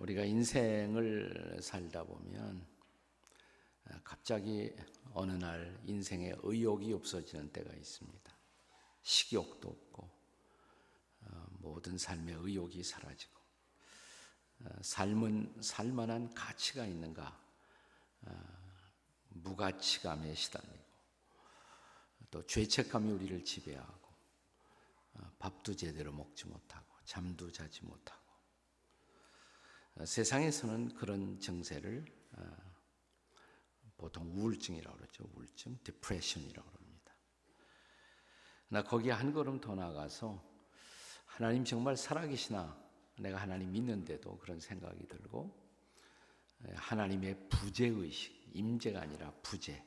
우리가 인생을 살다 보면 갑자기 어느 날 인생에 의욕이 없어지는 때가 있습니다. 식욕도 없고 모든 삶의 의욕이 사라지고 삶은 살만한 가치가 있는가 무가치감에 시달리고 또 죄책감이 우리를 지배하고 밥도 제대로 먹지 못하고 잠도 자지 못하고 세상에서는 그런 증세를 보통 우울증이라고 그러죠. 우울증, 디프레션이라고 합니다. 나 거기에 한 걸음 더 나가서 하나님 정말 살아계시나 내가 하나님 믿는데도 그런 생각이 들고 하나님의 부재의식, 임재가 아니라 부재,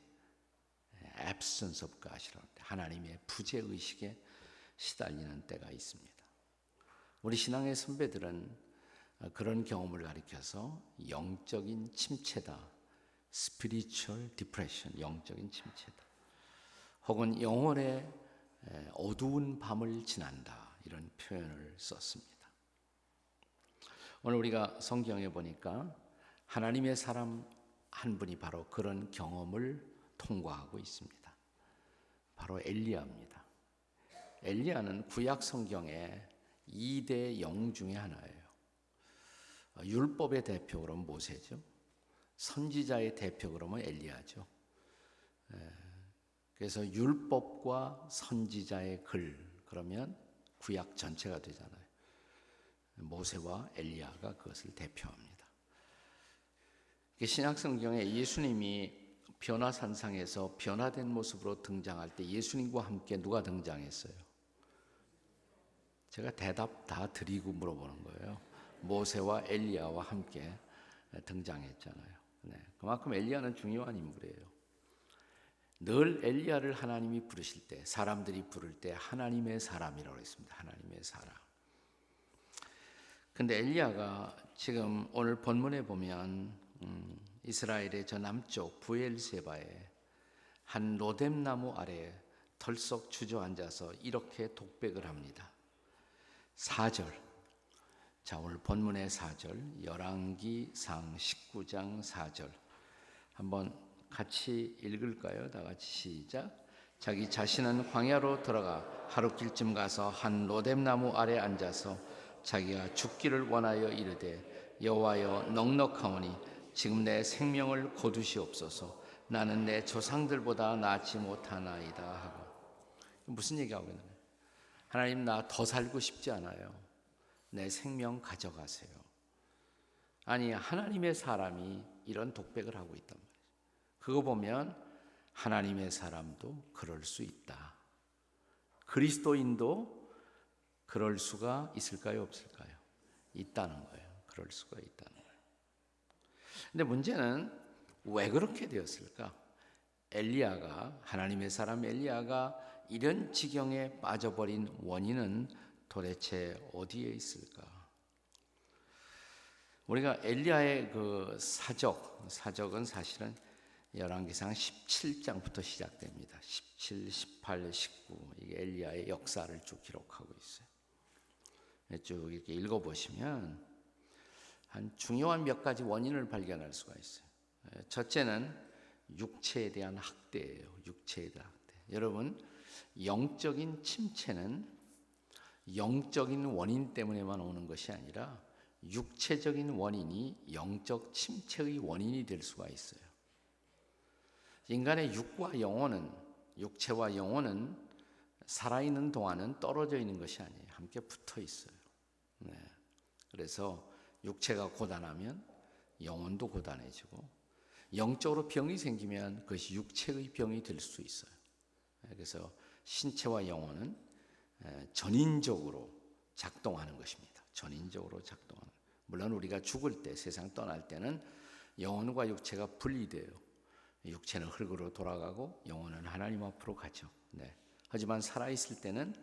absence of God이라고 하는데 하나님의 부재의식에 시달리는 때가 있습니다. 우리 신앙의 선배들은 그런 경험을 가리켜서 영적인 침체다, spiritual depression, 영적인 침체다, 혹은 영혼의 어두운 밤을 지난다 이런 표현을 썼습니다. 오늘 우리가 성경에 보니까 하나님의 사람 한 분이 바로 그런 경험을 통과하고 있습니다. 바로 엘리야입니다. 엘리야는 구약 성경의 2대 영 중에 하나예요. 율법의 대표 그러면 모세죠. 선지자의 대표 그러면 엘리야죠. 그래서 율법과 선지자의 글 그러면 구약 전체가 되잖아요. 모세와 엘리야가 그것을 대표합니다. 신약 성경에 예수님이 변화산상에서 변화된 모습으로 등장할 때 예수님과 함께 누가 등장했어요? 제가 대답 다 드리고 물어보는 거예요. 모세와 엘리야와 함께 등장했잖아요. 그만큼 엘리야는 중요한 인물이에요. 늘 엘리야를 하나님이 부르실 때, 사람들이 부를 때 하나님의 사람이라고 했습니다. 하나님의 사람. 근데 엘리야가 지금 오늘 본문에 보면 이스라엘의 저 남쪽 부엘세바에 한 로뎀나무 아래 털썩 주저앉아서 이렇게 독백을 합니다. 4절. 자, 오늘 본문의 4절, 열왕기상 19장 4절 한번 같이 읽을까요? 다 같이 시작. 자기 자신은 광야로 들어가 하룻길쯤 가서 한 로뎀나무 아래 앉아서 자기가 죽기를 원하여 이르되 여호와여 넉넉하오니 지금 내 생명을 거두시옵소서. 나는 내 조상들보다 낫지 못하나이다 하고. 무슨 얘기하고 있는 거예요? 하나님, 나 더 살고 싶지 않아요. 내 생명 가져가세요. 아니, 하나님의 사람이 이런 독백을 하고 있단 말이에요. 그거 보면 하나님의 사람도 그럴 수 있다. 그리스도인도 그럴 수가 있을까요? 없을까요? 있다는 거예요. 그럴 수가 있다는 거예요. 근데 문제는 왜 그렇게 되었을까? 엘리야가, 하나님의 사람 엘리야가 이런 지경에 빠져버린 원인은 도대체 어디에 있을까? 우리가 엘리야의 그 사적은 사실은 열왕기상 17장부터 시작됩니다. 17, 18, 19 이게 엘리야의 역사를 쭉 기록하고 있어요. 쭉 이렇게 읽어보시면 한 중요한 몇 가지 원인을 발견할 수가 있어요. 첫째는 육체에 대한 학대예요. 육체에 대한 학대. 여러분, 영적인 침체는 영적인 원인 때문에만 오는 것이 아니라 육체적인 원인이 영적 침체의 원인이 될 수가 있어요. 인간의 육체와 영혼은 살아있는 동안은 떨어져 있는 것이 아니에요. 함께 붙어 있어요. 그래서 육체가 고단하면 영혼도 고단해지고 영적으로 병이 생기면 그것이 육체의 병이 될 수 있어요. 그래서 신체와 영혼은 전인적으로 작동하는 것입니다. 전인적으로 작동하는. 물론 우리가 죽을 때, 세상 떠날 때는 영혼과 육체가 분리돼요. 육체는 흙으로 돌아가고 영혼은 하나님 앞으로 가죠. 하지만 살아있을 때는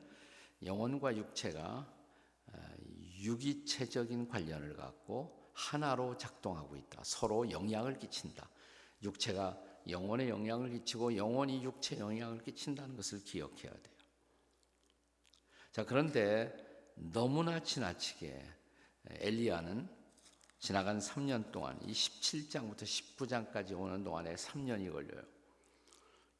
영혼과 육체가 유기체적인 관련을 갖고 하나로 작동하고 있다. 서로 영향을 끼친다. 육체가 영혼에 영향을 끼치고 영혼이 육체에 영향을 끼친다는 것을 기억해야 돼요. 자, 그런데 너무나 지나치게 엘리야는 지나간 3년 동안 이 17장부터 19장까지 오는 동안에 3년이 걸려요.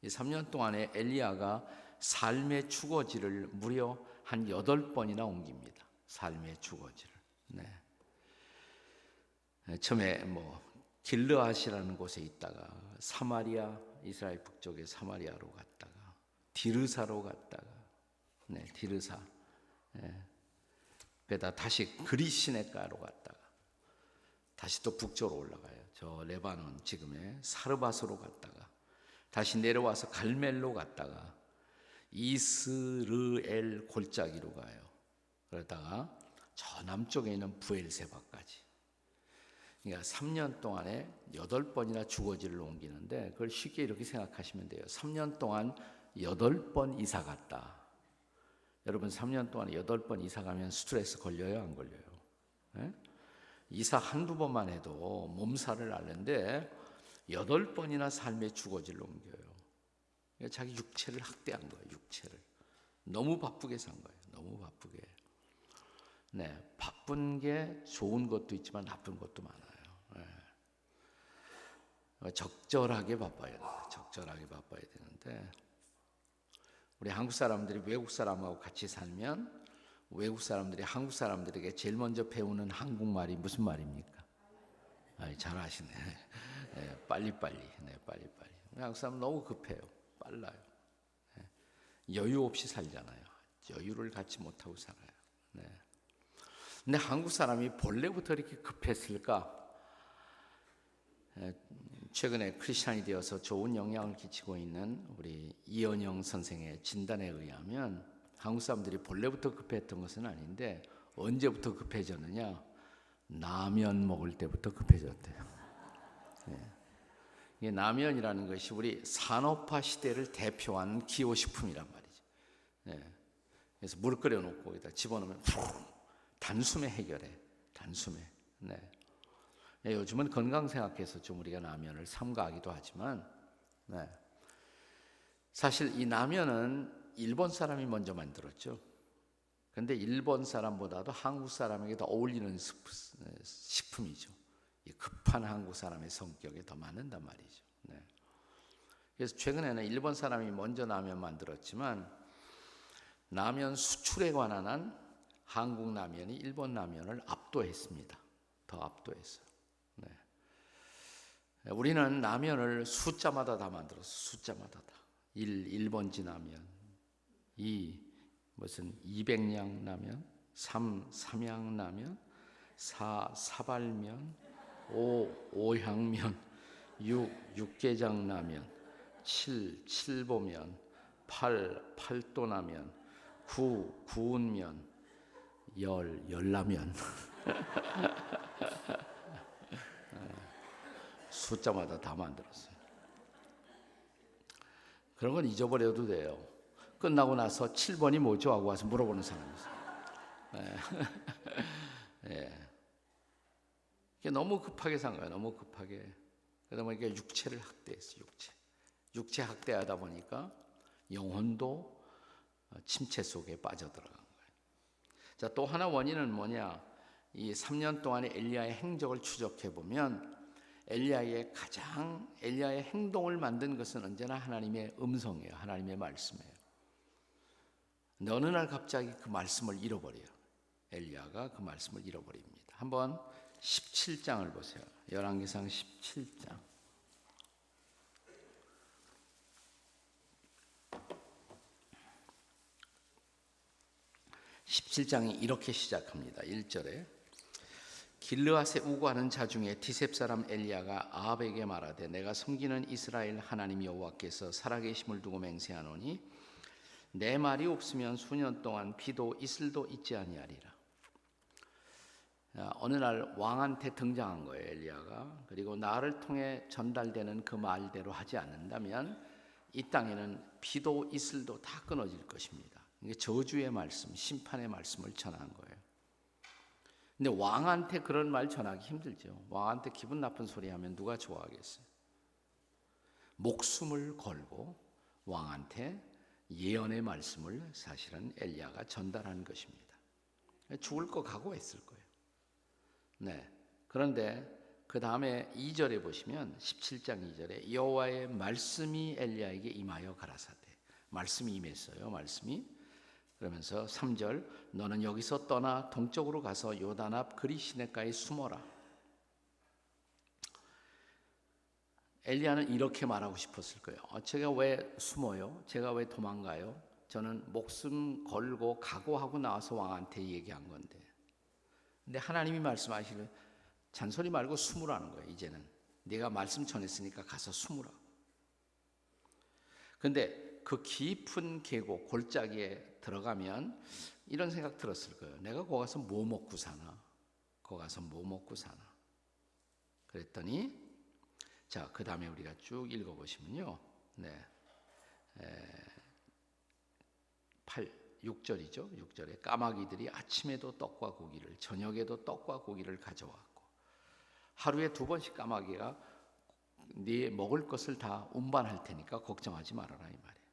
이 3년 동안에 엘리야가 삶의 주거지를 무려 한 8번이나 옮깁니다. 삶의 주거지를. 네. 처음에 길르앗이라는 곳에 있다가 사마리아, 이스라엘 북쪽의 사마리아로 갔다가 디르사로 갔다가 디르사. 그러다 다시 그리시네가로 갔다가 다시 또 북쪽으로 올라가요. 저 레바논 지금의 사르밧으로 갔다가 다시 내려와서 갈멜로 갔다가 이스르엘 골짜기로 가요. 그러다가 저 남쪽에 있는 부엘세바까지. 그러니까 3년 동안에 8번이나 주거지를 옮기는데 그걸 쉽게 이렇게 생각하시면 돼요. 3년 동안 8번 이사 갔다. 여러분 3년 동안 8번 이사 가면 스트레스 걸려요? 안 걸려요? 네? 이사 한두 번만 해도 몸살을 앓는데 8번이나 삶의 주거지를 옮겨요. 자기 육체를 학대한 거예요. 육체를. 너무 바쁘게 산 거예요. 너무 바쁘게. 네, 바쁜 게 좋은 것도 있지만 나쁜 것도 많아요. 네. 적절하게 바빠야 돼요. 적절하게 바빠야 되는데 우리 한국 사람들이 외국 사람하고 같이 살면 외국 사람들이 한국 사람들에게 제일 먼저 배우는 한국말이 무슨 말입니까? 잘 아시네. 네, 빨리빨리. 네, 빨리빨리. 한국 사람은 너무 급해요. 빨라요. 네. 여유 없이 살잖아요. 여유를 갖지 못하고 살아요. 네. 근데 한국 사람이 본래부터 이렇게 급했을까? 최근에 크리스찬이 되어서 좋은 영향을 끼치고 있는 우리 이은영 선생의 진단에 의하면 한국 사람들이 본래부터 급했던 것은 아닌데 언제부터 급해졌느냐? 라면 먹을 때부터 급해졌대요. 네. 이게 라면이라는 것이 우리 산업화 시대를 대표하는 기호식품이란 말이죠. 네. 그래서 물 끓여놓고 거기다 집어넣으면 단숨에 해결해. 단숨에. 네. 네, 요즘은 건강 생각해서 좀 우리가 라면을 삼가하기도 하지만 사실 이 라면은 일본 사람이 먼저 만들었죠. 그런데 일본 사람보다도 한국 사람에게 더 어울리는 식품이죠. 이 급한 한국 사람의 성격에 더 맞는단 말이죠. 네. 그래서 최근에는 일본 사람이 먼저 라면 만들었지만 라면 수출에 관한 한 한국 라면이 일본 라면을 압도했습니다. 더 압도했어요. 네. 우리는 라면을 숫자마다 다 만들었어요. 숫자마다 다. 1번지 라면, 2 무슨 200냥 라면, 3 삼양 라면, 4 사발면, 5 오향면, 6 육개장 라면, 7 칠보면, 8 팔도라면, 9 구운면, 10 열라면. 숫자마다 다 만들었어요. 그런 건 잊어버려도 돼요. 끝나고 나서 7번이 뭐죠? 하고 와서 물어보는 사람이 있어요. 네. 네. 너무 급하게 산 거예요. 너무 급하게. 그러다 보니까 육체를 학대했어요. 육체 학대하다 보니까 영혼도 침체 속에 빠져들어간 거예요. 자, 또 하나 원인은 뭐냐? 이 3년 동안의 엘리야의 행적을 추적해 보면 엘리야의 행동을 만든 것은 언제나 하나님의 음성이에요. 하나님의 말씀이에요. 근데 어느 날 갑자기 그 말씀을 잃어버려요. 엘리야가 그 말씀을 잃어버립니다. 한번 17장을 보세요. 열왕기상 17장. 17장이 이렇게 시작합니다. 1절에 길르앗에 우거하는 자 중에 디셉 사람 엘리야가 아합에게 말하되 내가 섬기는 이스라엘 하나님 여호와께서 살아계심을 두고 맹세하노니 내 말이 없으면 수년 동안 비도 이슬도 있지 아니하리라. 어느 날 왕한테 등장한 거예요. 엘리야가. 그리고 나를 통해 전달되는 그 말대로 하지 않는다면 이 땅에는 비도 이슬도 다 끊어질 것입니다. 이게 저주의 말씀, 심판의 말씀을 전한 거예요. 근데 왕한테 그런 말 전하기 힘들죠. 왕한테 기분 나쁜 소리 하면 누가 좋아하겠어요? 목숨을 걸고 왕한테 예언의 말씀을 사실은 엘리야가 전달한 것입니다. 죽을 거 각오했을 거예요. 네. 그런데 그 다음에 2절에 보시면 17장 2절에 여호와의 말씀이 엘리야에게 임하여 가라사대. 말씀이 임했어요. 말씀이. 그러면서 3절 너는 여기서 떠나 동쪽으로 가서 요단 앞 그리 시냇가에 숨어라. 엘리야는 이렇게 말하고 싶었을 거예요. 제가 왜 숨어요? 제가 왜 도망가요? 저는 목숨 걸고 각오하고 나와서 왕한테 얘기한 건데. 근데 하나님이 말씀하시길 잔소리 말고 숨으라는 거예요. 이제는 네가 말씀 전했으니까 가서 숨으라. 근데 그 깊은 계곡 골짜기에 들어가면 이런 생각 들었을 거예요. 내가 거기 가서 뭐 먹고 사나? 거기 가서 뭐 먹고 사나? 그랬더니 자, 그 다음에 우리가 쭉 읽어보시면요. 네. 6절이죠. 6절에 까마귀들이 아침에도 떡과 고기를 저녁에도 떡과 고기를 가져왔고 하루에 2번씩 까마귀가 네 먹을 것을 다 운반할 테니까 걱정하지 말아라 이 말이에요.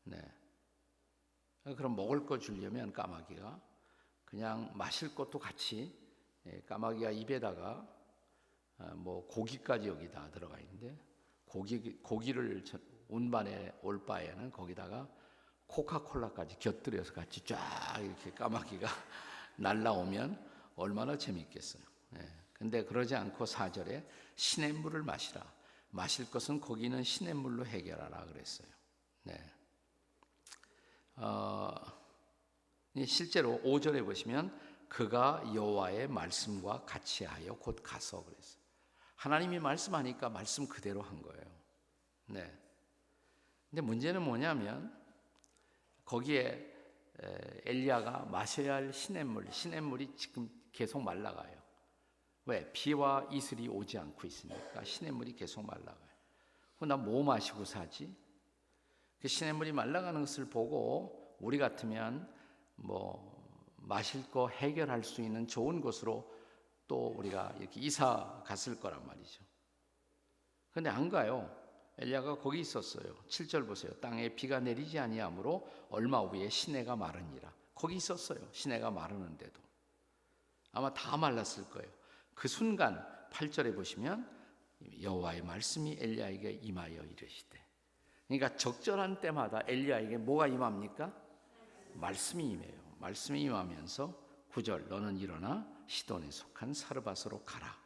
네. 그럼 먹을 거 주려면 까마귀가 그냥 마실 것도 같이 까마귀가 입에다가 뭐 고기까지 여기다 들어가 있는데 고기를 운반해 올 바에는 거기다가 코카콜라까지 곁들여서 같이 쫙 이렇게 까마귀가 날라오면 얼마나 재밌겠어요. 근데 그러지 않고 4절에 시냇물을 마시라. 마실 것은 거기 있는 시냇물로 해결하라 그랬어요. 네. 실제로 5절에 보시면 그가 여호와의 말씀과 같이 하여 곧 가서 그랬어요. 하나님이 말씀하니까 말씀 그대로 한 거예요. 네. 근데 문제는 뭐냐면 거기에 엘리야가 마셔야 할 시냇물이 지금 계속 말라가요. 왜? 비와 이슬이 오지 않고 있으니까 시냇물이 계속 말라가요. 나 뭐 마시고 사지? 그 시냇물이 말라가는 것을 보고 우리 같으면 뭐 마실 거 해결할 수 있는 좋은 곳으로 또 우리가 이렇게 이사 갔을 거란 말이죠. 그런데 안 가요. 엘리야가 거기 있었어요. 7절 보세요. 땅에 비가 내리지 아니하므로 얼마 후에 시내가 마르니라. 거기 있었어요. 시내가 마르는데도 아마 다 말랐을 거예요. 그 순간 8절에 보시면 여호와의 말씀이 엘리야에게 임하여 이르시되. 그러니까 적절한 때마다 엘리야에게 뭐가 임합니까? 말씀이 임해요. 말씀이 임하면서 9절 너는 일어나 시돈에 속한 사르밧으로 가라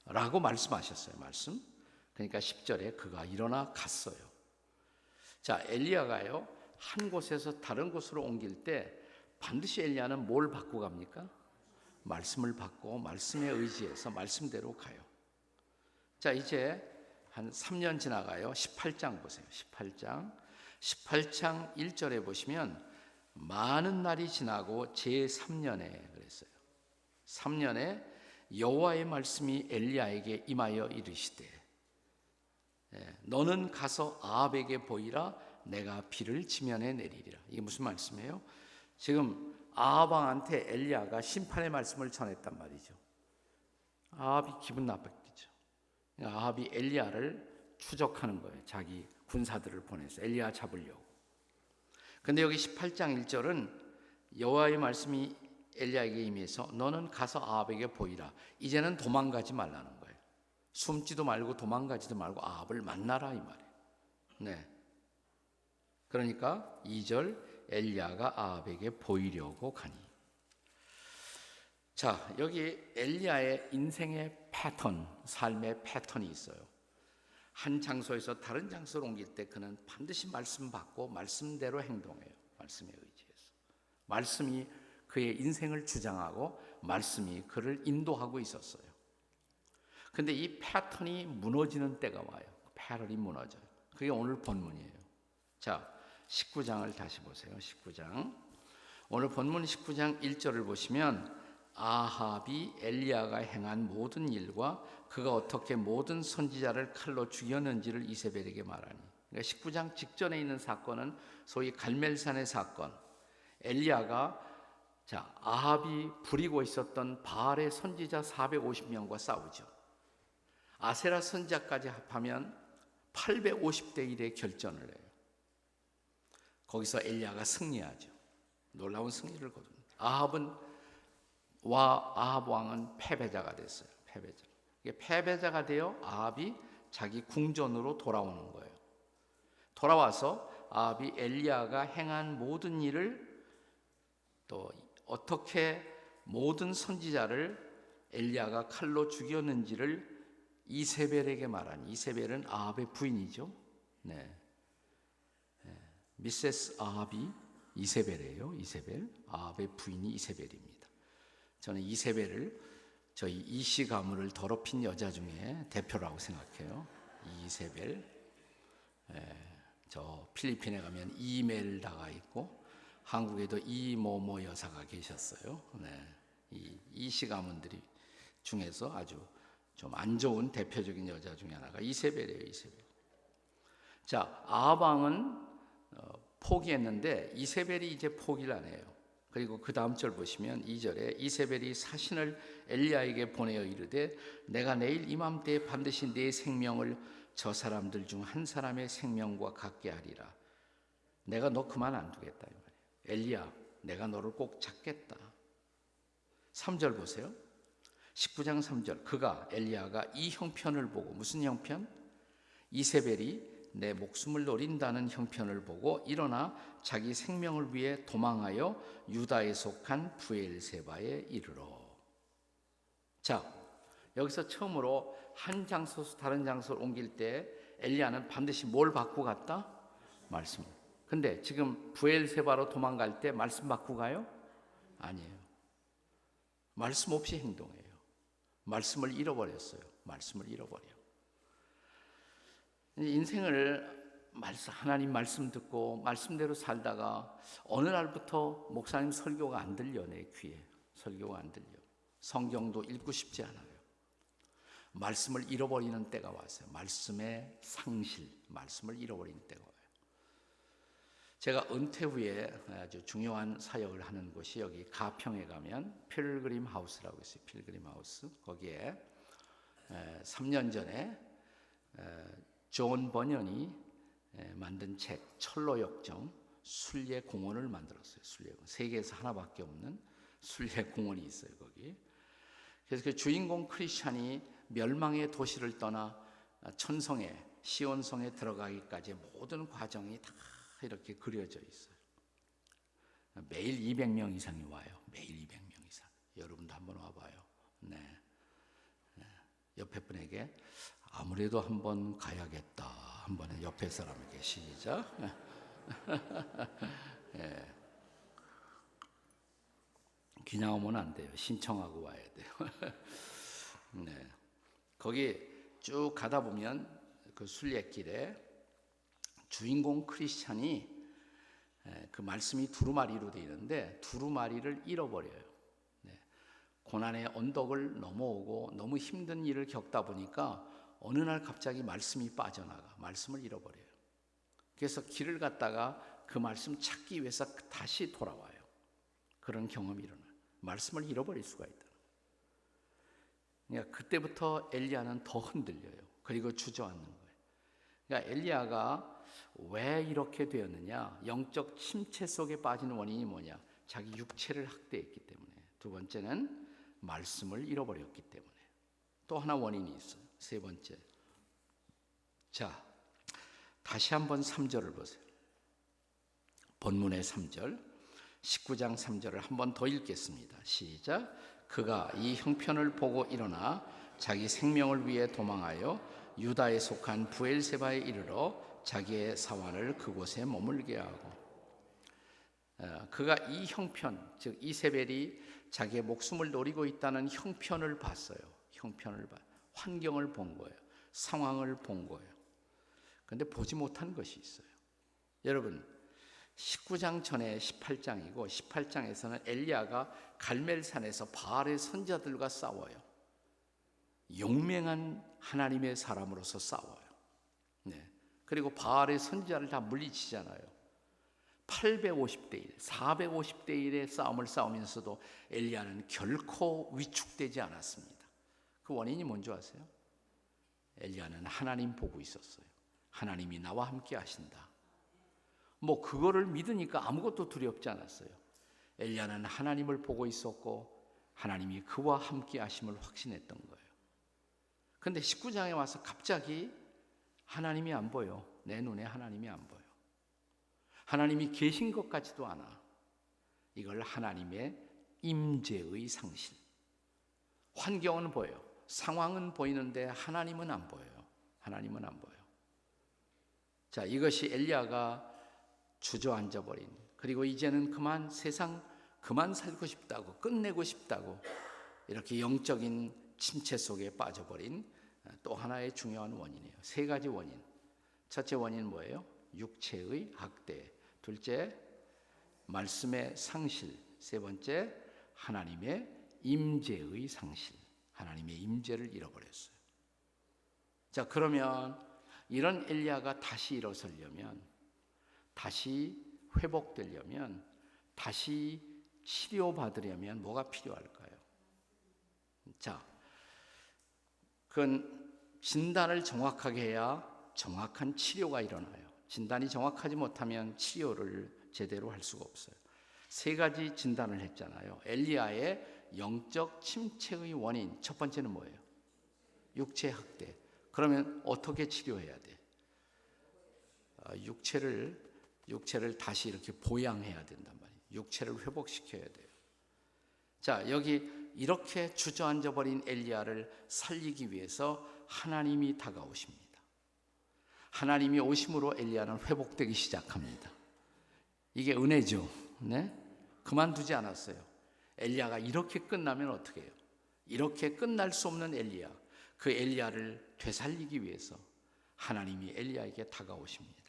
라고 말씀하셨어요. 말씀. 그러니까 10절에 그가 일어나 갔어요. 자, 엘리야가요 한 곳에서 다른 곳으로 옮길 때 반드시 엘리야는 뭘 받고 갑니까? 말씀을 받고 말씀에 의지해서 말씀대로 가요. 자, 이제 한 3년 지나가요. 18장 보세요. 18장 1절에 보시면 많은 날이 지나고 제3년에 그랬어요. 3년에 여호와의 말씀이 엘리야에게 임하여 이르시되 너는 가서 아합에게 보이라. 내가 비를 지면에 내리리라. 이게 무슨 말씀이에요? 지금 아합 왕한테 엘리야가 심판의 말씀을 전했단 말이죠. 아합이 기분 나빴겠죠. 아합이 엘리야를 추적하는 거예요. 자기 군사들을 보내서 엘리야 잡으려고. 근데 여기 18장 1절은 여호와의 말씀이 엘리야에게 임해서 너는 가서 아합에게 보이라. 이제는 도망가지 말라는 거예요. 숨지도 말고 도망가지도 말고 아합을 만나라 이 말이에요. 네. 그러니까 2절 엘리야가 아합에게 보이려고 가니. 자, 여기 엘리야의 인생의 패턴, 삶의 패턴이 있어요. 한 장소에서 다른 장소로 옮길 때 그는 반드시 말씀 받고 말씀대로 행동해요. 말씀에 의지해서. 말씀이 그의 인생을 주장하고 말씀이 그를 인도하고 있었어요. 근데 이 패턴이 무너지는 때가 와요. 패턴이 무너져요. 그게 오늘 본문이에요. 자, 19장을 다시 보세요. 19장. 오늘 본문 19장 1절을 보시면 아합이 엘리야가 행한 모든 일과 그가 어떻게 모든 선지자를 칼로 죽였는지를 이세벨에게 말하니. 그러니까 19장 직전에 있는 사건은 소위 갈멜산의 사건. 엘리야가 아합이 부리고 있었던 바알의 선지자 450명과 싸우죠. 아세라 선지자까지 합하면 850대 1의 결전을 해요. 거기서 엘리야가 승리하죠. 놀라운 승리를 거둡니다. 아합은 아합 왕은 패배자가 됐어요. 패배자. 이게 패배자가 되어 아합이 자기 궁전으로 돌아오는 거예요. 돌아와서 아합이 엘리야가 행한 모든 일을, 또 어떻게 모든 선지자를 엘리야가 칼로 죽였는지를 이세벨에게 말하니, 이세벨은 아합의 부인이죠. 네. 미세스 아합이 이세벨이에요. 이세벨. 아합의 부인이 이세벨입니다. 저는 이세벨을 저희 이시 가문을 더럽힌 여자 중에 대표라고 생각해요. 이세벨. 저 필리핀에 가면 이멜다가 있고 한국에도 이모모 여사가 계셨어요. 네. 이 이시 가문들이 중에서 아주 좀 안 좋은 대표적인 여자 중에 하나가 이세벨이에요. 이세벨. 자, 아합 왕은 포기했는데 이세벨이 이제 포기를 안 해요. 그리고 그 다음 절 보시면 2절에 이세벨이 사신을 엘리야에게 보내어 이르되 내가 내일 이맘때에 반드시 네 생명을 저 사람들 중 한 사람의 생명과 같게 하리라. 내가 너 그만 안 두겠다 이 말이에요. 엘리야, 내가 너를 꼭 잡겠다. 3절 보세요. 19장 3절. 그가 엘리야가 이 형편을 보고, 무슨 형편? 이세벨이 내 목숨을 노린다는 형편을 보고 일어나 자기 생명을 위해 도망하여 유다에 속한 브엘세바에 이르러. 자, 여기서 처음으로 한 장소에서 다른 장소를 옮길 때 엘리야는 반드시 뭘 받고 갔다? 말씀. 근데 지금 브엘세바로 도망갈 때 말씀 받고 가요? 아니에요. 말씀 없이 행동해요. 말씀을 잃어버렸어요. 말씀을 잃어버려. 인생을 하나님 말씀 듣고 말씀대로 살다가 어느 날부터 목사님 설교가 안 들려. 내 귀에 설교가 안 들려. 성경도 읽고 싶지 않아요. 말씀을 잃어버리는 때가 왔어요. 말씀의 상실, 말씀을 잃어버리는 때가 와요. 제가 은퇴 후에 아주 중요한 사역을 하는 곳이 여기 가평에 가면 필그림 하우스라고 있어요. 필그림 하우스. 거기에 3년 전에 존 버년이 만든 책 철로 역정 순례 공원을 만들었어요. 순례공원. 세계에서 하나밖에 없는 순례 공원이 있어요. 거기. 그래서 그 주인공 크리스찬이 멸망의 도시를 떠나 천성에 시온성에 들어가기까지 모든 과정이 다 이렇게 그려져 있어요. 매일 200명 이상이 와요. 매일 200명 이상. 여러분도 한번 와봐요. 네. 옆에 분에게 아무래도 한번 가야겠다. 한번 옆에 사람에게 시작. 네. 그냥 오면 안 돼요. 신청하고 와야 돼요. 네. 거기 쭉 가다 보면 그 순례길에 주인공 크리스찬이 그 말씀이 두루마리로 되어 있는데 두루마리를 잃어버려요. 네. 고난의 언덕을 넘어오고 너무 힘든 일을 겪다 보니까 어느 날 갑자기 말씀이 빠져나가. 말씀을 잃어버려요. 그래서 길을 갔다가 그 말씀 찾기 위해서 다시 돌아와요. 그런 경험이 일어나요. 말씀을 잃어버릴 수가 있다. 그러니까 그때부터 엘리야는 더 흔들려요. 그리고 주저앉는 거예요. 그러니까 엘리야가 왜 이렇게 되었느냐? 영적 침체 속에 빠지는 원인이 뭐냐? 자기 육체를 학대했기 때문에. 두 번째는 말씀을 잃어버렸기 때문에. 또 하나 원인이 있어요. 세 번째. 자, 다시 한번 3절을 보세요. 본문의 3절. 19장 3절을 한번 더 읽겠습니다. 시작. 그가 이 형편을 보고 일어나 자기 생명을 위해 도망하여 유다에 속한 브엘세바에 이르러 자기의 사환을 그곳에 머물게 하고. 그가 이 형편, 즉 이세벨이 자기의 목숨을 노리고 있다는 형편을 봤어요. 형편을 봐. 환경을 본 거예요. 상황을 본 거예요. 그런데 보지 못한 것이 있어요. 여러분, 19장 전에 18장이고 18장에서는 엘리야가 갈멜산에서 바알의 선자들과 싸워요. 용맹한 하나님의 사람으로서 싸워요. 네. 그리고 바알의 선지자를 다 물리치잖아요. 850대 1, 450대 1의 싸움을 싸우면서도 엘리야는 결코 위축되지 않았습니다. 그 원인이 뭔지 아세요? 엘리야는 하나님 보고 있었어요. 하나님이 나와 함께 하신다. 뭐 그거를 믿으니까 아무것도 두렵지 않았어요. 엘리야는 하나님을 보고 있었고 하나님이 그와 함께 하심을 확신했던 거예요. 그런데 19장에 와서 갑자기 하나님이 안 보여. 내 눈에 하나님이 안 보여. 하나님이 계신 것 같지도 않아. 이걸 하나님의 임재의 상실. 환경은 보여요. 상황은 보이는데 하나님은 안 보여요. 하나님은 안 보여요. 자, 이것이 엘리야가 주저앉아 버린, 그리고 이제는 세상 그만 살고 싶다고, 끝내고 싶다고, 이렇게 영적인 침체 속에 빠져버린 또 하나의 중요한 원인이에요. 세 가지 원인. 첫째 원인은 뭐예요? 육체의 학대. 둘째, 말씀의 상실. 세 번째, 하나님의 임재의 상실. 하나님의 임재를 잃어버렸어요. 자, 그러면 이런 엘리야가 다시 일어서려면, 다시 회복되려면, 다시 치료받으려면 뭐가 필요할까요? 자, 그건 진단을 정확하게 해야 정확한 치료가 일어나요. 진단이 정확하지 못하면 치료를 제대로 할 수가 없어요. 세 가지 진단을 했잖아요. 엘리야의 영적 침체의 원인, 첫 번째는 뭐예요? 육체 학대. 그러면 어떻게 치료해야 돼? 육체를 다시 이렇게 보양해야 된단 말이에요. 육체를 회복시켜야 돼요. 자, 여기 이렇게 주저앉아 버린 엘리야를 살리기 위해서 하나님이 다가오십니다. 하나님이 오심으로 엘리야는 회복되기 시작합니다. 이게 은혜죠. 네? 그만두지 않았어요. 엘리야가 이렇게 끝나면 어떻게 해요? 이렇게 끝날 수 없는 엘리야, 그 엘리야를 되살리기 위해서 하나님이 엘리야에게 다가오십니다.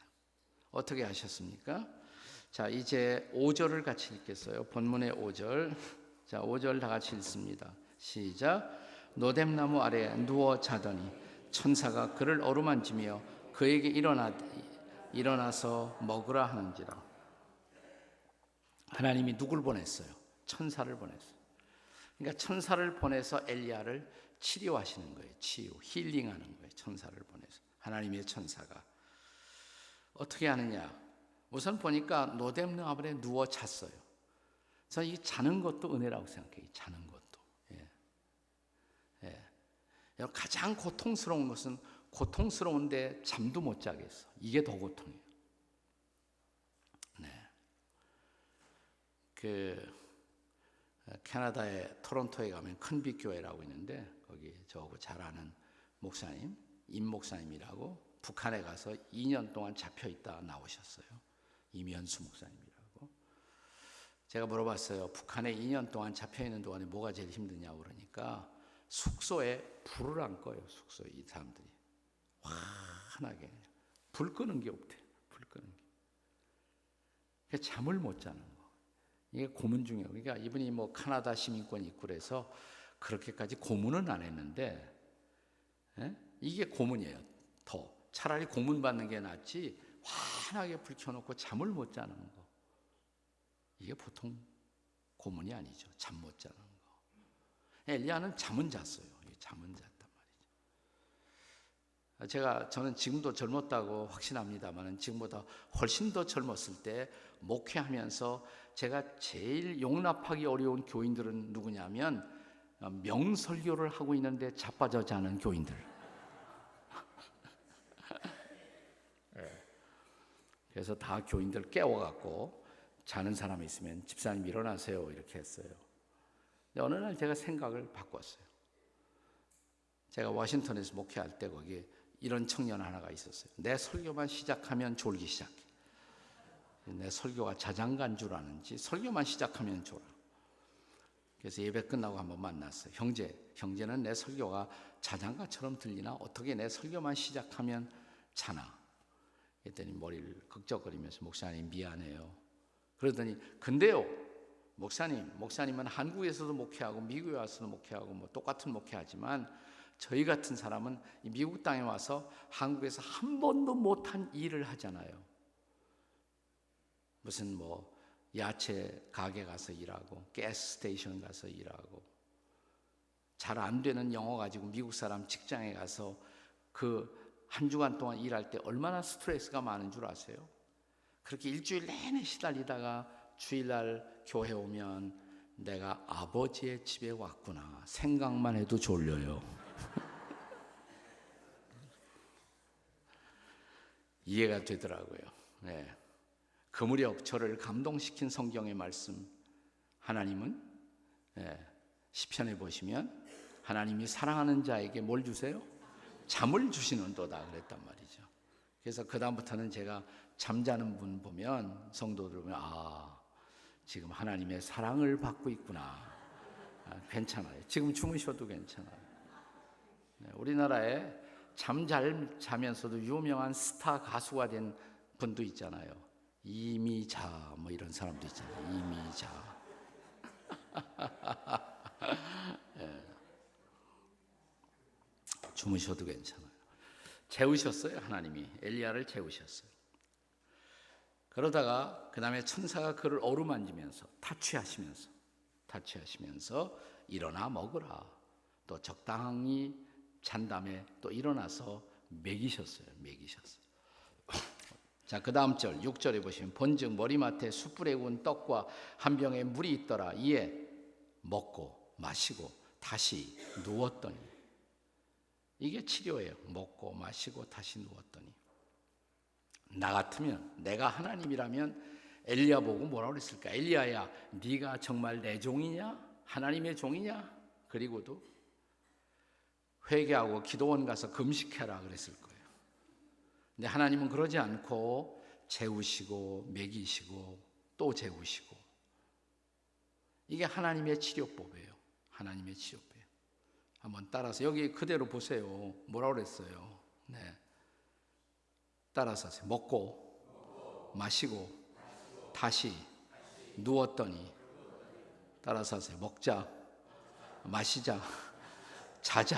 어떻게 하셨습니까? 자, 이제 5절을 같이 읽겠어요. 본문의 5절. 자, 5절 다 같이 읽습니다. 시작. 노뎀나무 아래에 누워 자더니 천사가 그를 어루만지며 그에게 일어나서 먹으라 하는지라. 하나님이 누굴 보냈어요? 천사를 보냈어요. 그러니까 천사를 보내서 엘리야를 치료하시는 거예요. 힐링하는 거예요. 천사를 보내서. 하나님의 천사가 어떻게 하느냐? 우선 보니까 노뎀나무 아래에 누워 잤어요. 저는 이 자는 것도 은혜라고 생각해요. 자는 것도. 가장 고통스러운 것은 고통스러운데 잠도 못 자겠어. 이게 더 고통이에요. 캐나다의 토론토에 가면 큰빛 교회라고 있는데 거기 저하고 잘 아는 목사님, 임 목사님이라고 북한에 가서 2년 동안 잡혀 있다 나오셨어요. 임현수 목사님이라고. 제가 물어봤어요. 북한에 2년 동안 잡혀 있는 동안에 뭐가 제일 힘드냐고 그러니까 숙소에 불을 안 꺼요. 숙소에 이 사람들이 환하게 불 끄는 게 없대. 불 끄는 게. 잠을 못 자는 거. 이게 고문 중이에요. 그러니까 이분이 뭐 카나다 시민권 있고 그래서 그렇게까지 고문은 안 했는데, 이게 고문이에요. 더 차라리 고문 받는 게 낫지 환하게 불 켜놓고 잠을 못 자는 거. 이게 보통 고문이 아니죠. 잠 못 자는 거. 엘리야는 잠은 잤어요. 잠은 잤단 말이죠. 저는 지금도 젊었다고 확신합니다만 지금보다 훨씬 더 젊었을 때 목회하면서 제가 제일 용납하기 어려운 교인들은 누구냐면 명설교를 하고 있는데 자빠져 자는 교인들. 그래서 다 교인들 깨워갖고 자는 사람이 있으면 집사님 일어나세요 이렇게 했어요. 어느 날 제가 생각을 바꿨어요. 제가 워싱턴에서 목회할 때 거기에 이런 청년 하나가 있었어요. 내 설교만 시작하면 졸기 시작해. 내 설교가 자장가인 줄 아는지 설교만 시작하면 졸아. 그래서 예배 끝나고 한번 만났어요. 형제는 내 설교가 자장가처럼 들리나? 어떻게 내 설교만 시작하면 자나? 그랬더니 머리를 극적거리면서 목사님 미안해요. 그러더니 근데요 목사님은 한국에서도 목회하고 미국에 와서도 목회하고 뭐 똑같은 목회하지만 저희 같은 사람은 미국 땅에 와서 한국에서 한 번도 못한 일을 하잖아요. 무슨 뭐 야채 가게 가서 일하고 가스 스테이션 가서 일하고 잘 안 되는 영어 가지고 미국 사람 직장에 가서 그 한 주간 동안 일할 때 얼마나 스트레스가 많은 줄 아세요? 그렇게 일주일 내내 시달리다가 주일날 교회 오면 내가 아버지의 집에 왔구나. 생각만 해도 졸려요. 이해가 되더라고요. 네. 그 무렵 저를 감동시킨 성경의 말씀, 하나님은 시편에 보시면 하나님이 사랑하는 자에게 뭘 주세요? 잠을 주시는도다 그랬단 말이죠. 그래서 그 다음부터는 제가 잠자는 분 보면, 성도들 보면 지금 하나님의 사랑을 받고 있구나. 괜찮아요. 지금 주무셔도 괜찮아요. 네, 우리나라에 잠 잘 자면서도 유명한 스타 가수가 된 분도 있잖아요. 이미자 뭐 이런 사람도 있잖아요. 이미자. 네. 주무셔도 괜찮아요. 재우셨어요. 하나님이 엘리야를 재우셨어요. 그러다가 그 다음에 천사가 그를 어루만지면서 타취하시면서 일어나 먹으라. 또 적당히 잔 다음에 또 일어나서 먹이셨어요. 자, 그 다음 절 6절에 보시면 본즉 머리맡에 숯불에 구운 떡과 한 병에 물이 있더라. 이에 먹고 마시고 다시 누웠더니, 이게 치료예요. 먹고 마시고 다시 누웠더니. 나 같으면, 내가 하나님이라면 엘리야 보고 뭐라고 그랬을까? 엘리야야, 네가 정말 내 종이냐? 하나님의 종이냐? 그리고도 회개하고 기도원 가서 금식해라 그랬을 거예요. 근데 하나님은 그러지 않고 재우시고 먹이시고 또 재우시고. 이게 하나님의 치료법이에요. 하나님의 치료법. 한번 따라서 여기 그대로 보세요. 뭐라고 그랬어요? 네. 따라서 하세요. 먹고 마시고 다시 누웠더니. 따라서 하세요. 먹자, 마시자, 자자.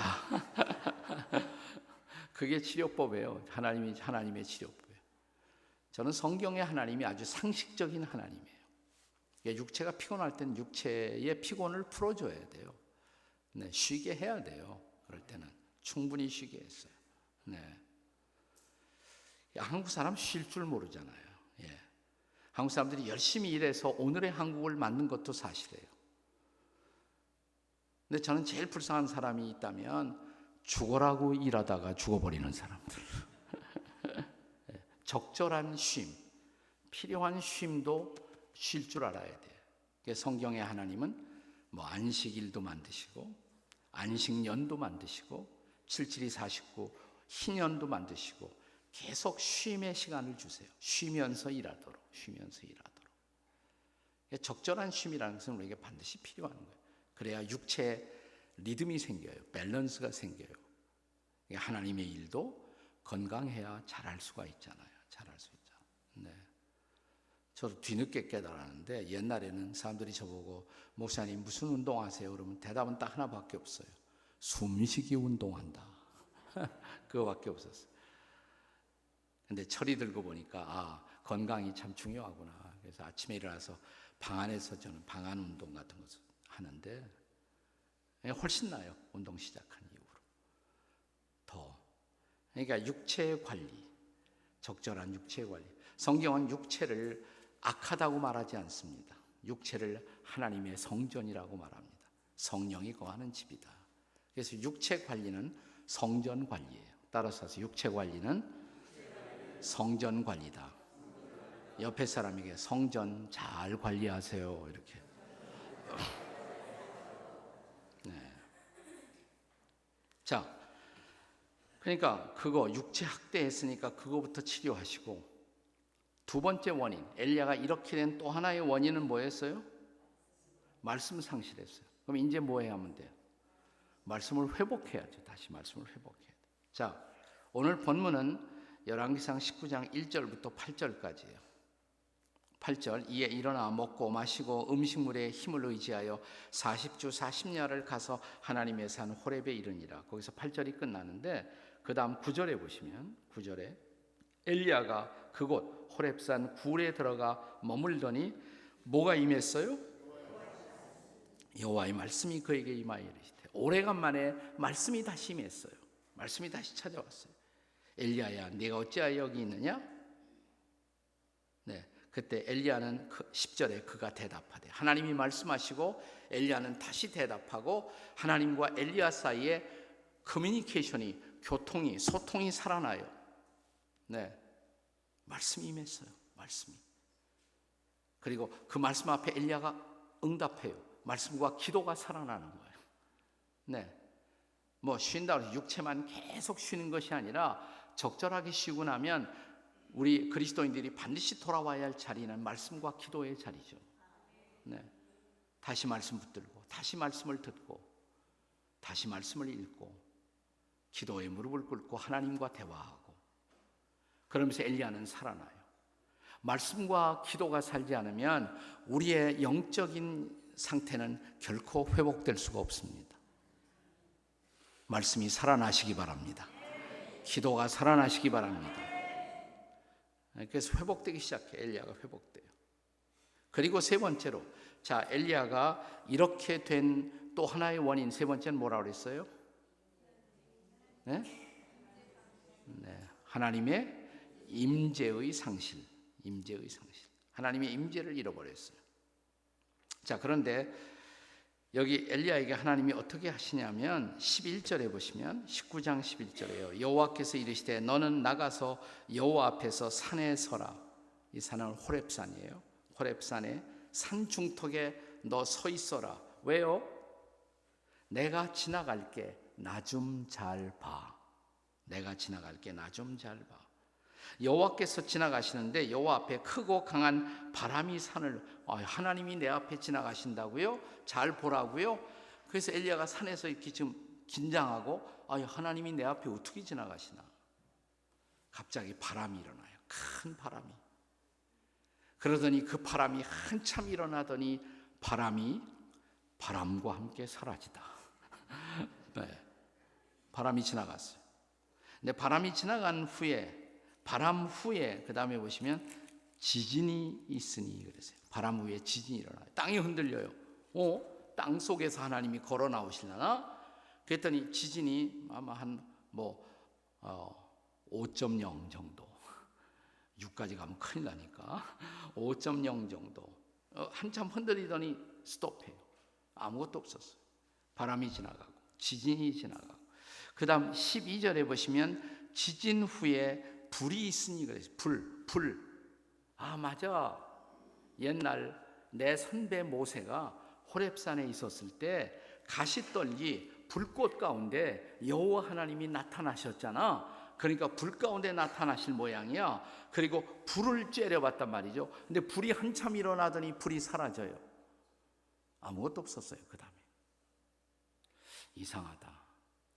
그게 치료법이에요. 하나님의 치료법이에요. 저는 성경의 하나님이 아주 상식적인 하나님이에요. 육체가 피곤할 때는 육체의 피곤을 풀어줘야 돼요. 네, 쉬게 해야 돼요. 그럴 때는 충분히 쉬게 했어요. 네. 한국 사람 쉴 줄 모르잖아요. 예. 한국 사람들이 열심히 일해서 오늘의 한국을 만든 것도 사실이에요. 근데 저는 제일 불쌍한 사람이 있다면 죽어라고 일하다가 죽어버리는 사람들. 적절한 쉼, 필요한 쉼도 쉴 줄 알아야 돼요. 성경의 하나님은 뭐 안식일도 만드시고 안식년도 만드시고 772 49 희년도 만드시고 계속 쉼의 시간을 주세요. 쉬면서 일하도록. 적절한 쉼이라는 것은 우리에게 반드시 필요한 거예요. 그래야 육체에 리듬이 생겨요. 밸런스가 생겨요. 하나님의 일도 건강해야 잘할 수가 있잖아요. 네. 저도 뒤늦게 깨달았는데, 옛날에는 사람들이 저보고 목사님 무슨 운동하세요? 그러면 대답은 딱 하나밖에 없어요. 숨쉬기 운동한다. 그거밖에 없었어요. 근데 철이 들고 보니까 건강이 참 중요하구나. 그래서 아침에 일어나서 방 안에서 저는 방안 운동 같은 것을 하는데 훨씬 나아요. 운동 시작한 이후로. 그러니까 육체의 관리, 적절한 육체의 관리. 성경은 육체를 악하다고 말하지 않습니다. 육체를 하나님의 성전이라고 말합니다. 성령이 거하는 집이다. 그래서 육체 관리는 성전 관리예요. 따라서 육체 관리는 성전 관리다. 옆에 사람에게 성전 잘 관리하세요. 이렇게. 네. 자, 그러니까 그거 육체 학대했으니까 그거부터 치료하시고, 두 번째 원인, 엘리야가 이렇게 된 또 하나의 원인은 뭐였어요? 말씀 상실했어요. 그럼 이제 뭐 해야 하면 돼요? 말씀을 회복해야죠. 다시 말씀을 회복해야 돼요. 자, 오늘 본문은 열왕기상 19장 1절부터 8절까지예요. 8절, 이에 일어나 먹고 마시고 음식물에 힘을 의지하여 40주 40야를 가서 하나님의 산 호렙에 이르니라. 거기서 8절이 끝나는데, 그 다음 9절에 보시면, 9절에 엘리야가 그곳 호렙산 굴에 들어가 머물더니 뭐가 임했어요? 여호와의 말씀이 그에게 임하여 이르시되. 오래간만에 말씀이 다시 임했어요. 말씀이 다시 찾아왔어요. 엘리야야, 네가 어찌하여 여기 있느냐? 네, 그때 엘리야는 10절에 그가 대답하되, 하나님이 말씀하시고 엘리야는 다시 대답하고 하나님과 엘리야 사이에 커뮤니케이션이, 교통이, 소통이 살아나요. 네, 말씀이 임했어요. 말씀이. 그리고 그 말씀 앞에 엘리야가 응답해요. 말씀과 기도가 살아나는 거예요. 네, 뭐 쉰다고 해서 육체만 계속 쉬는 것이 아니라 적절하게 쉬고 나면 우리 그리스도인들이 반드시 돌아와야 할 자리는 말씀과 기도의 자리죠. 네, 다시 말씀 붙들고 다시 말씀을 듣고 다시 말씀을 읽고 기도에 무릎을 꿇고 하나님과 대화하고, 그러면서 엘리야는 살아나요. 말씀과 기도가 살지 않으면 우리의 영적인 상태는 결코 회복될 수가 없습니다. 말씀이 살아나시기 바랍니다. 기도가 살아나시기 바랍니다. 그래서 회복되기 시작해. 엘리야가 회복돼요. 그리고 세 번째로, 자, 엘리야가 이렇게 된 또 하나의 원인, 세 번째는 뭐라고 그랬어요? 네? 네, 하나님의 임재의 상실. 임재의 상실. 하나님의 임재를 잃어버렸어요. 자, 그런데 여기 엘리야에게 하나님이 어떻게 하시냐면 11절에 보시면, 19장 11절에요. 여호와께서 이르시되 너는 나가서 여호와 앞에서 산에 서라. 이 산은 호렙산이에요. 호렙산에 산 중턱에 너 서 있어라. 왜요? 내가 지나갈게. 나 좀 잘 봐. 내가 지나갈게. 나 좀 잘 봐. 여호와께서 지나가시는데 여호와 앞에 크고 강한 바람이 산을, 하나님이 내 앞에 지나가신다고요? 잘 보라고요? 그래서 엘리야가 산에서 이렇게 지금 긴장하고, 하나님이 내 앞에 어떻게 지나가시나? 갑자기 바람이 일어나요. 큰 바람이. 그러더니 그 바람이 한참 일어나더니 바람이 바람과 함께 사라지다. 네, 바람이 지나갔어요. 근데 바람이 지나간 후에, 바람 후에 그 다음에 보시면 지진이 있으니 그랬어요. 바람 후에 지진이 일어나요. 땅이 흔들려요. 땅 속에서 하나님이 걸어 나오시려나? 그랬더니 지진이 아마 한 5.0 정도. 6까지 가면 큰일 나니까 5.0 정도. 한참 흔들리더니 스톱해요. 아무것도 없었어요. 바람이 지나가고 지진이 지나가고. 그 다음 12절에 보시면 지진 후에 불이 있으니 그래서 불. 맞아. 옛날 내 선배 모세가 호렙산에 있었을 때 가시떨기 불꽃 가운데 여호와 하나님이 나타나셨잖아. 그러니까 불 가운데 나타나실 모양이야. 그리고 불을 쬐려봤단 말이죠. 근데 불이 한참 일어나더니 불이 사라져요. 아무것도 없었어요. 그 다음에 이상하다.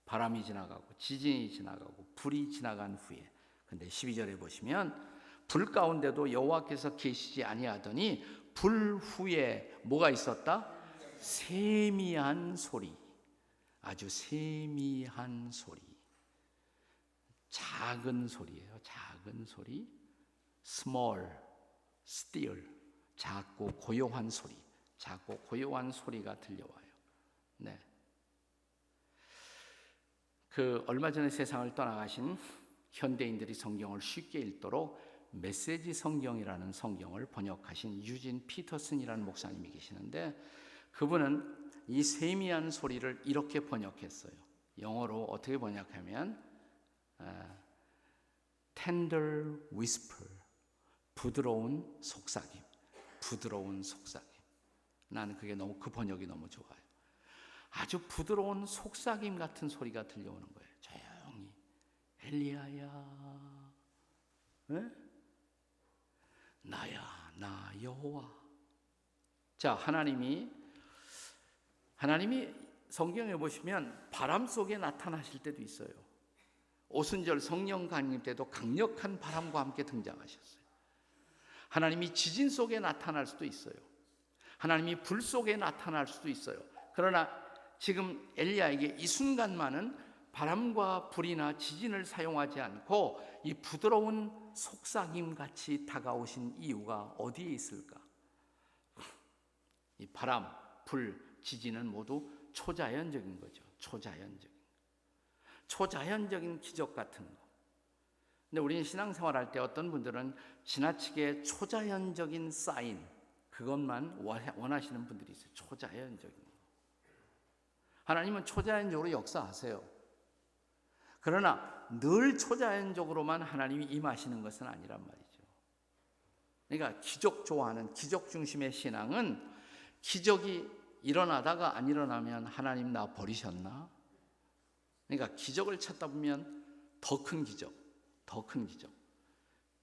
바람이 지나가고 지진이 지나가고 불이 지나간 후에, 근데 12절에 보시면 불 가운데도 여호와께서 계시지 아니하더니 불 후에 뭐가 있었다? 세미한 소리. 아주 세미한 소리. 작은 소리예요. 작은 소리. small, still. 작고 고요한 소리. 작고 고요한 소리가 들려와요. 네. 얼마 전에 세상을 떠나가신 현대인들이 성경을 쉽게 읽도록 메시지 성경이라는 성경을 번역하신 유진 피터슨이라는 목사님이 계시는데, 그분은 이 세미한 소리를 이렇게 번역했어요. 영어로 어떻게 번역하면 tender whisper, 부드러운 속삭임, 부드러운 속삭임. 나는 그 번역이 너무 좋아요. 아주 부드러운 속삭임 같은 소리가 들려오는 거예요. 조용히. 엘리야야, 나야, 나 여호와. 자, 하나님이 성경에 보시면 바람 속에 나타나실 때도 있어요. 오순절 성령 강림 때도 강력한 바람과 함께 등장하셨어요. 하나님이 지진 속에 나타날 수도 있어요. 하나님이 불 속에 나타날 수도 있어요. 그러나 지금 엘리야에게 이 순간만은 바람과 불이나 지진을 사용하지 않고 이 부드러운 속삭임 같이 다가오신 이유가 어디에 있을까? 이 바람, 불, 지진은 모두 초자연적인 거죠. 초자연적인 기적 같은 거. 근데 우리는 신앙생활할 때 어떤 분들은 지나치게 초자연적인 사인, 그것만 원하시는 분들이 있어요. 초자연적인 거. 하나님은 초자연적으로 역사하세요. 그러나 늘 초자연적으로만 하나님이 임하시는 것은 아니란 말이죠. 그러니까 기적 좋아하는 기적 중심의 신앙은 기적이 일어나다가 안 일어나면 하나님 나 버리셨나? 그러니까 기적을 찾다 보면 더 큰 기적, 더 큰 기적.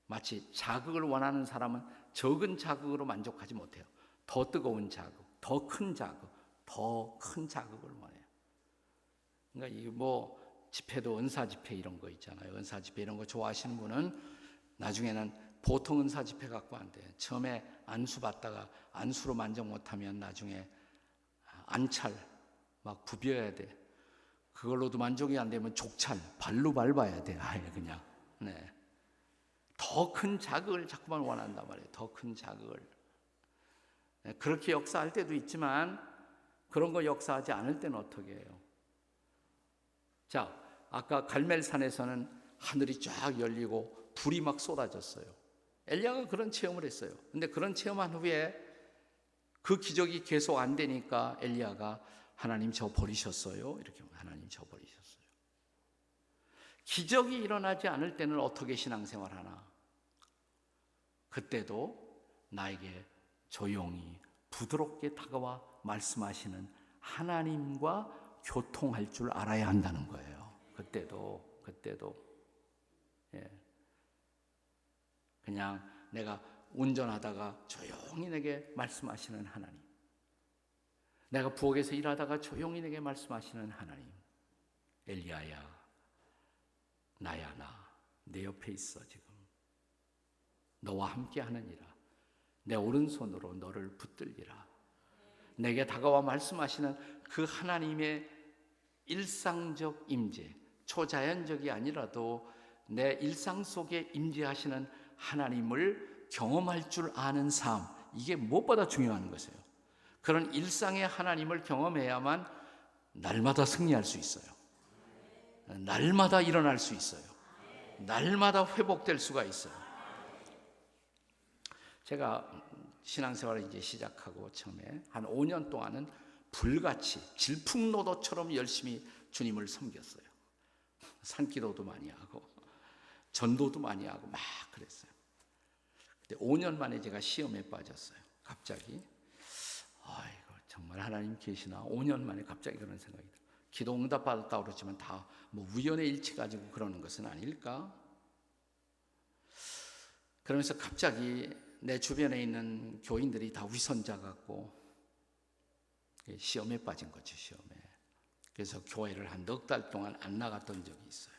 마치 자극을 원하는 사람은 적은 자극으로 만족하지 못해요. 더 뜨거운 자극, 더 큰 자극, 더 큰 자극을 원해요. 그러니까 이 집회도 은사 집회 이런 거 있잖아요. 은사 집회 이런 거 좋아하시는 분은 나중에는 보통 은사 집회 갖고 안 돼요. 처음에 안수 받다가 안수로 만족 못하면 나중에 안찰 막 부벼야 돼. 그걸로도 만족이 안 되면 족찰 발로 밟아야 돼. 아예 그냥. 네. 더 큰 자극을 자꾸만 원한단 말이에요. 더 큰 자극을. 네. 그렇게 역사할 때도 있지만 그런 거 역사하지 않을 때는 어떻게 해요? 자, 아까 갈멜산에서는 하늘이 쫙 열리고 불이 막 쏟아졌어요. 엘리야가 그런 체험을 했어요. 근데 그런 체험한 후에 그 기적이 계속 안 되니까 엘리야가 하나님 저 버리셨어요? 이렇게 하나님 저 버리셨어요. 기적이 일어나지 않을 때는 어떻게 신앙생활하나? 그때도 나에게 조용히 부드럽게 다가와 말씀하시는 하나님과 교통할 줄 알아야 한다는 거예요. 그때도 예. 그냥 내가 운전하다가 조용히 내게 말씀하시는 하나님, 내가 부엌에서 일하다가 조용히 내게 말씀하시는 하나님, 엘리야야, 나야 내 옆에 있어 지금. 너와 함께 하느니라. 내 오른손으로 너를 붙들리라. 내게 다가와 말씀하시는 그 하나님의 일상적 임재, 초자연적이 아니라도 내 일상 속에 임재하시는 하나님을 경험할 줄 아는 삶, 이게 무엇보다 중요한 것이에요. 그런 일상의 하나님을 경험해야만 날마다 승리할 수 있어요. 날마다 일어날 수 있어요. 날마다 회복될 수가 있어요. 제가 신앙생활을 이제 시작하고 처음에 한 5년 동안은 불같이 질풍노도처럼 열심히 주님을 섬겼어요. 산기도도 많이 하고 전도도 많이 하고 막 그랬어요. 근데 5년 만에 제가 시험에 빠졌어요. 갑자기 아이고 정말 하나님 계시나? 5년 만에 갑자기 그런 생각이 들어요. 기도 응답 받았다고 그러지만 다 우연의 일치 가지고 그러는 것은 아닐까? 그러면서 갑자기 내 주변에 있는 교인들이 다 위선자 같고 시험에 빠진 거죠. 시험에. 그래서 교회를 한 넉 달 동안 안 나갔던 적이 있어요.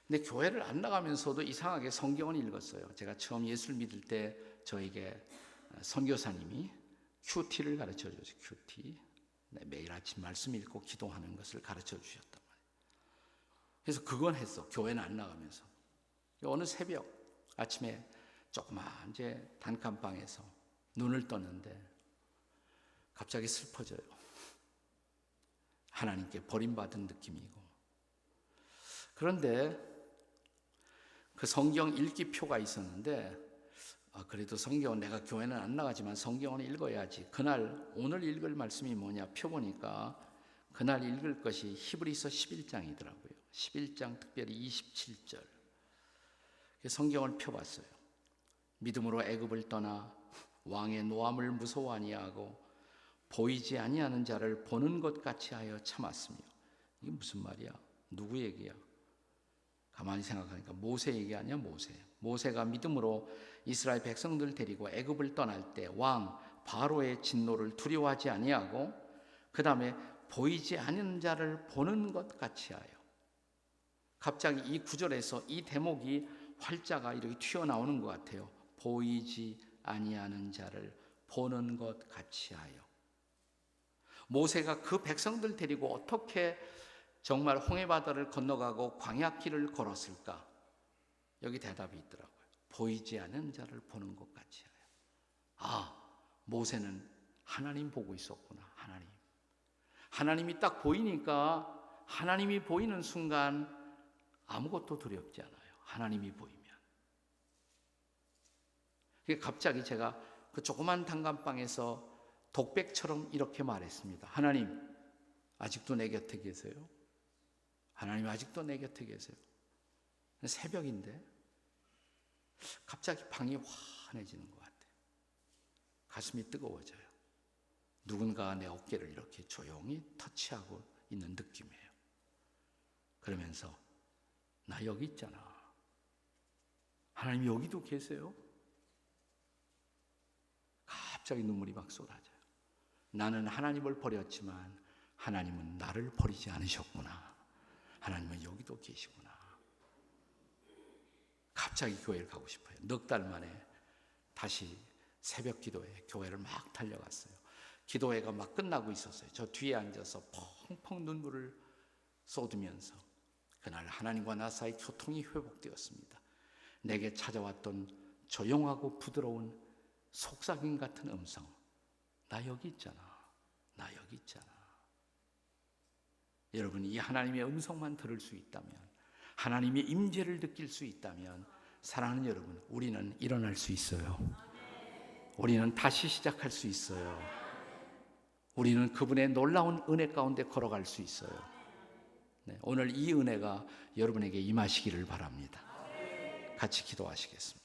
근데 교회를 안 나가면서도 이상하게 성경을 읽었어요. 제가 처음 예수를 믿을 때 저에게 선교사님이 큐티를 가르쳐 줬어요. 큐티. 네, 매일 아침 말씀 읽고 기도하는 것을 가르쳐 주셨단 말이에요. 그래서 그건 했어. 교회는 안 나가면서. 어느 새벽 아침에 조그만 이제 단칸방에서 눈을 떴는데 갑자기 슬퍼져요. 하나님께 버림받은 느낌이고. 그런데 그 성경 읽기표가 있었는데 그래도 성경은 내가 교회는 안 나가지만 성경은 읽어야지. 그날 오늘 읽을 말씀이 뭐냐 펴보니까 그날 읽을 것이 히브리서 11장이더라고요. 11장 특별히 27절. 성경을 펴봤어요. 믿음으로 애굽을 떠나 왕의 노함을 무서워 아니하고 보이지 아니하는 자를 보는 것 같이 하여 참았으며. 이게 무슨 말이야? 누구 얘기야? 가만히 생각하니까 모세 얘기 아니야? 모세가 믿음으로 이스라엘 백성들 데리고 애굽을 떠날 때 왕 바로의 진노를 두려워하지 아니하고 그 다음에 보이지 않는 자를 보는 것 같이 하여. 갑자기 이 구절에서 이 대목이 활자가 이렇게 튀어나오는 것 같아요. 보이지 아니하는 자를 보는 것 같이 하여. 모세가 그 백성들 데리고 어떻게 정말 홍해바다를 건너가고 광야길을 걸었을까? 여기 대답이 있더라고요. 보이지 않는 자를 보는 것 같이 하여. 모세는 하나님 보고 있었구나. 하나님이 딱 보이니까 하나님이 보이는 순간 아무것도 두렵지 않아요. 하나님이 보이면. 갑자기 제가 그 조그만 단감방에서 독백처럼 이렇게 말했습니다. 하나님, 아직도 내 곁에 계세요? 하나님, 아직도 내 곁에 계세요? 새벽인데 갑자기 방이 환해지는 것 같아요. 가슴이 뜨거워져요. 누군가가 내 어깨를 이렇게 조용히 터치하고 있는 느낌이에요. 그러면서 나 여기 있잖아. 하나님 여기도 계세요? 갑자기 눈물이 막 쏟아져요. 나는 하나님을 버렸지만 하나님은 나를 버리지 않으셨구나. 하나님은 여기도 계시구나. 갑자기 교회를 가고 싶어요. 넉 달 만에 다시 새벽 기도회 교회를 막 달려갔어요. 기도회가 막 끝나고 있었어요. 저 뒤에 앉아서 펑펑 눈물을 쏟으면서 그날 하나님과 나 사이 교통이 회복되었습니다. 내게 찾아왔던 조용하고 부드러운 속삭임 같은 음성, 나 여기 있잖아. 나 여기 있잖아. 여러분, 이 하나님의 음성만 들을 수 있다면, 하나님의 임재를 느낄 수 있다면, 사랑하는 여러분, 우리는 일어날 수 있어요. 우리는 다시 시작할 수 있어요. 우리는 그분의 놀라운 은혜 가운데 걸어갈 수 있어요. 네, 오늘 이 은혜가 여러분에게 임하시기를 바랍니다. 같이 기도하시겠습니다.